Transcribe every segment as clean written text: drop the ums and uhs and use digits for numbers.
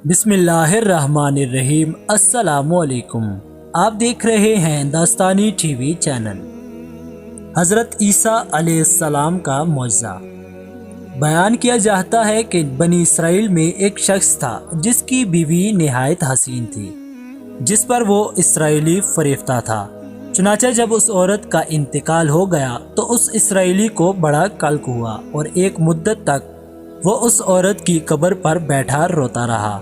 بسم اللہ الرحمن الرحیم۔ السلام علیکم، آپ دیکھ رہے ہیں داستانی ٹی وی چینل۔ حضرت عیسیٰ علیہ السلام کا معجزہ بیان کیا جاتا ہے کہ بنی اسرائیل میں ایک شخص تھا جس کی بیوی نہایت حسین تھی، جس پر وہ اسرائیلی فریفتہ تھا۔ چنانچہ جب اس عورت کا انتقال ہو گیا تو اس اسرائیلی کو بڑا قلق ہوا اور ایک مدت تک وہ اس عورت کی قبر پر بیٹھا روتا رہا۔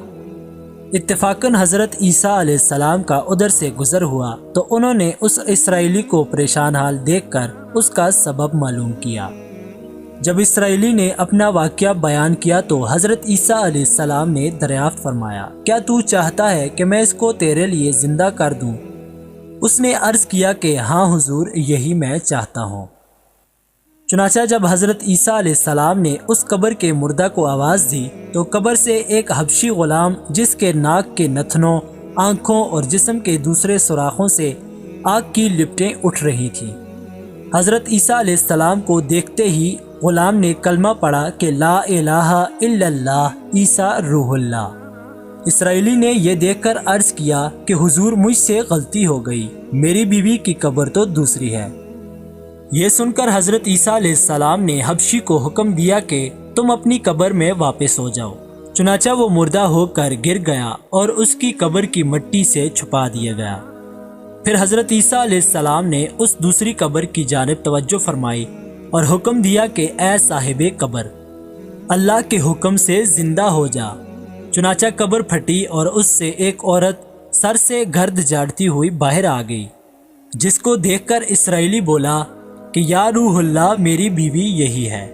اتفاقاً حضرت عیسیٰ علیہ السلام کا ادھر سے گزر ہوا تو انہوں نے اس اسرائیلی کو پریشان حال دیکھ کر اس کا سبب معلوم کیا۔ جب اسرائیلی نے اپنا واقعہ بیان کیا تو حضرت عیسیٰ علیہ السلام نے دریافت فرمایا، کیا تو چاہتا ہے کہ میں اس کو تیرے لیے زندہ کر دوں؟ اس نے عرض کیا کہ ہاں حضور، یہی میں چاہتا ہوں۔ چنانچہ جب حضرت عیسیٰ علیہ السلام نے اس قبر کے مردہ کو آواز دی تو قبر سے ایک حبشی غلام، جس کے ناک کے نتنوں، آنکھوں اور جسم کے دوسرے سوراخوں سے آگ کی لپٹیں اٹھ رہی تھیں، حضرت عیسیٰ علیہ السلام کو دیکھتے ہی غلام نے کلمہ پڑھا کہ لا الہ الا اللہ عیسیٰ روح اللہ۔ اسرائیلی نے یہ دیکھ کر عرض کیا کہ حضور، مجھ سے غلطی ہو گئی، میری بیوی کی قبر تو دوسری ہے۔ یہ سن کر حضرت عیسیٰ علیہ السلام نے حبشی کو حکم دیا کہ تم اپنی قبر میں واپس ہو جاؤ۔ چنانچہ وہ مردہ ہو کر گر گیا اور اس کی قبر کی مٹی سے چھپا دیا گیا۔ پھر حضرت عیسیٰ علیہ السلام نے اس دوسری قبر کی جانب توجہ فرمائی اور حکم دیا کہ اے صاحب قبر، اللہ کے حکم سے زندہ ہو جا۔ چنانچہ قبر پھٹی اور اس سے ایک عورت سر سے گرد جاڑتی ہوئی باہر آ گئی، جس کو دیکھ کر اسرائیلی بولا کہ یا روح اللہ، میری بیوی یہی ہے۔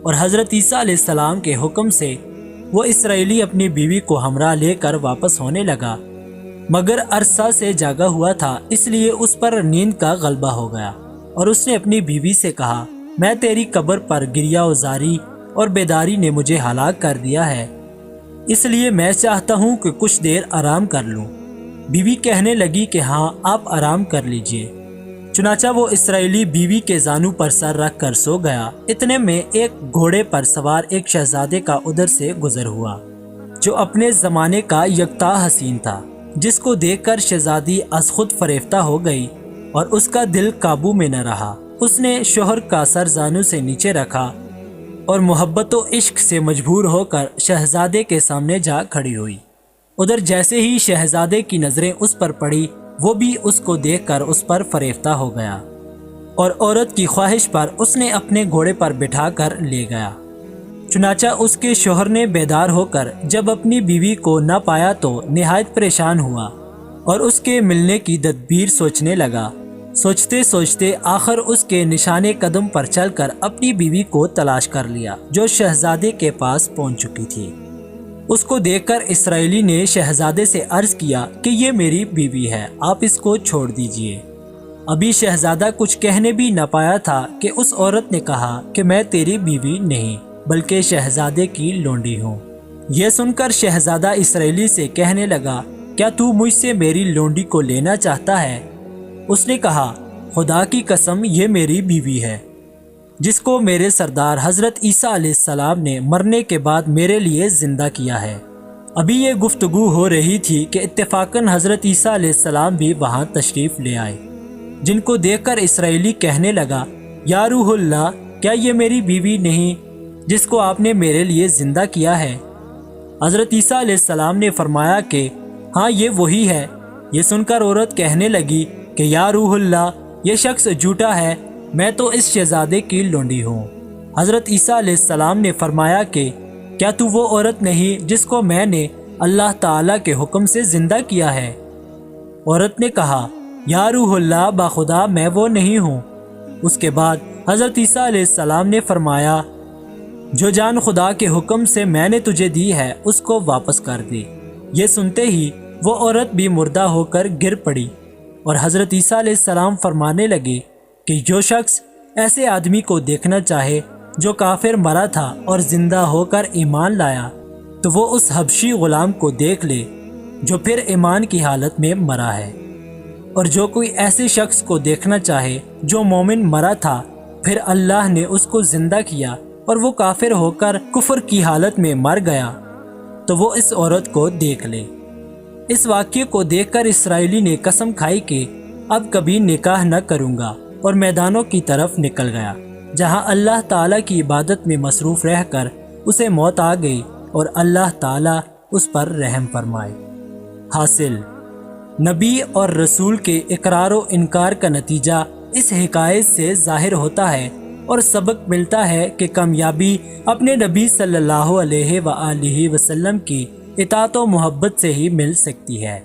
اور حضرت عیسیٰ علیہ السلام کے حکم سے وہ اسرائیلی اپنی بیوی کو ہمراہ لے کر واپس ہونے لگا، مگر عرصہ سے جاگا ہوا تھا، اس لیے اس پر نیند کا غلبہ ہو گیا اور اس نے اپنی بیوی سے کہا، میں تیری قبر پر گریہ وزاری اور بیداری نے مجھے ہلاک کر دیا ہے، اس لیے میں چاہتا ہوں کہ کچھ دیر آرام کر لوں۔ بیوی کہنے لگی کہ ہاں، آپ آرام کر لیجئے۔ چنانچہ وہ اسرائیلی بیوی کے زانو پر سر رکھ کر سو گیا۔ اتنے میں ایک گھوڑے پر سوار ایک شہزادے کا ادھر سے گزر ہوا، جو اپنے زمانے کا یکتا حسین تھا، جس کو دیکھ کر شہزادی از خود فریفتہ ہو گئی اور اس کا دل قابو میں نہ رہا۔ اس نے شوہر کا سر زانو سے نیچے رکھا اور محبت و عشق سے مجبور ہو کر شہزادے کے سامنے جا کھڑی ہوئی۔ ادھر جیسے ہی شہزادے کی نظریں اس پر پڑی، وہ بھی اس کو دیکھ کر اس پر فریفتہ ہو گیا اور عورت کی خواہش پر اس نے اپنے گھوڑے پر بٹھا کر لے گیا۔ چنانچہ اس کے شوہر نے بیدار ہو کر جب اپنی بیوی کو نہ پایا تو نہایت پریشان ہوا اور اس کے ملنے کی تدبیر سوچنے لگا۔ سوچتے سوچتے آخر اس کے نشانے قدم پر چل کر اپنی بیوی کو تلاش کر لیا، جو شہزادے کے پاس پہنچ چکی تھی۔ اس کو دیکھ کر اسرائیلی نے شہزادے سے عرض کیا کہ یہ میری بیوی ہے، آپ اس کو چھوڑ دیجئے۔ ابھی شہزادہ کچھ کہنے بھی نہ پایا تھا کہ اس عورت نے کہا کہ میں تیری بیوی نہیں بلکہ شہزادے کی لونڈی ہوں۔ یہ سن کر شہزادہ اسرائیلی سے کہنے لگا، کیا تو مجھ سے میری لونڈی کو لینا چاہتا ہے؟ اس نے کہا، خدا کی قسم، یہ میری بیوی ہے، جس کو میرے سردار حضرت عیسیٰ علیہ السلام نے مرنے کے بعد میرے لیے زندہ کیا ہے۔ ابھی یہ گفتگو ہو رہی تھی کہ اتفاقاً حضرت عیسیٰ علیہ السلام بھی وہاں تشریف لے آئے، جن کو دیکھ کر اسرائیلی کہنے لگا، یا روح اللہ، کیا یہ میری بیوی نہیں جس کو آپ نے میرے لیے زندہ کیا ہے؟ حضرت عیسیٰ علیہ السلام نے فرمایا کہ ہاں، یہ وہی ہے۔ یہ سن کر عورت کہنے لگی کہ یا روح اللہ، یہ شخص جھوٹا ہے، میں تو اس شہزادے کی لونڈی ہوں۔ حضرت عیسیٰ علیہ السلام نے فرمایا کہ کیا تو وہ عورت نہیں جس کو میں نے اللہ تعالیٰ کے حکم سے زندہ کیا ہے؟ عورت نے کہا، یا روح اللہ، باخدا میں وہ نہیں ہوں۔ اس کے بعد حضرت عیسیٰ علیہ السلام نے فرمایا، جو جان خدا کے حکم سے میں نے تجھے دی ہے اس کو واپس کر دے۔ یہ سنتے ہی وہ عورت بھی مردہ ہو کر گر پڑی اور حضرت عیسیٰ علیہ السلام فرمانے لگے کہ جو شخص ایسے آدمی کو دیکھنا چاہے جو کافر مرا تھا اور زندہ ہو کر ایمان لایا، تو وہ اس حبشی غلام کو دیکھ لے جو پھر ایمان کی حالت میں مرا ہے، اور جو کوئی ایسے شخص کو دیکھنا چاہے جو مومن مرا تھا، پھر اللہ نے اس کو زندہ کیا اور وہ کافر ہو کر کفر کی حالت میں مر گیا، تو وہ اس عورت کو دیکھ لے۔ اس واقعے کو دیکھ کر اسرائیلی نے قسم کھائی کہ اب کبھی نکاح نہ کروں گا، اور میدانوں کی طرف نکل گیا جہاں اللہ تعالیٰ کی عبادت میں مصروف رہ کر اسے موت آ گئی، اور اللہ تعالیٰ اس پر رحم فرمائے۔ حاصل، نبی اور رسول کے اقرار و انکار کا نتیجہ اس حکایت سے ظاہر ہوتا ہے، اور سبق ملتا ہے کہ کامیابی اپنے نبی صلی اللہ علیہ وآلہ وسلم کی اطاعت و محبت سے ہی مل سکتی ہے۔